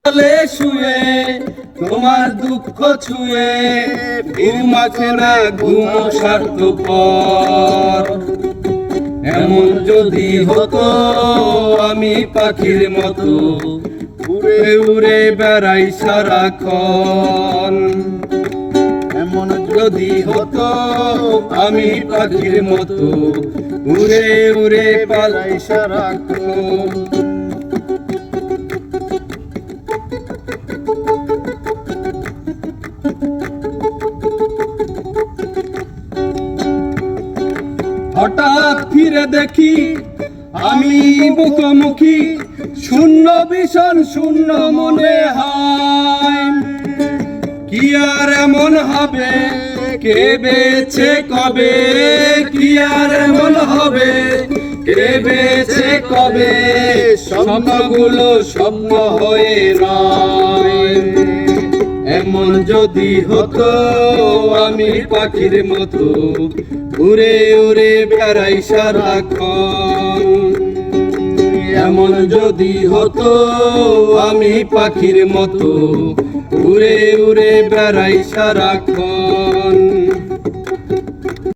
তলে শুয়ে তোমার দুঃখ ছুঁয়ে ঘুম আসে না, ঘুম স্বার্থপর। এমন যদি হতো আমি পাখির মতো উড়ে উড়ে বেড়াই সারাক্ষণ। এমন যদি হতো আমি পাখির মতো উড়ে উড়ে বেড়াই সারাক্ষণ। হঠাৎ ফিরে দেখি আমি মুখোমুখি, শূন্য ভীষণ শূন্য মনে হয়। কি আর এমন হবে কে বেছে কবে, কি আর এমন হবে কে বেছে কবে, স্বপ্নগুলো স্বপ্ন হয়ে রয়। এমন যদি হতো আমি পাখির মতো উড়ে উড়ে বেড়াই সারাক্ষণ। এমন যদি হতো আমি পাখির মতো উড়ে উড়ে বেড়াই সারাক্ষণ।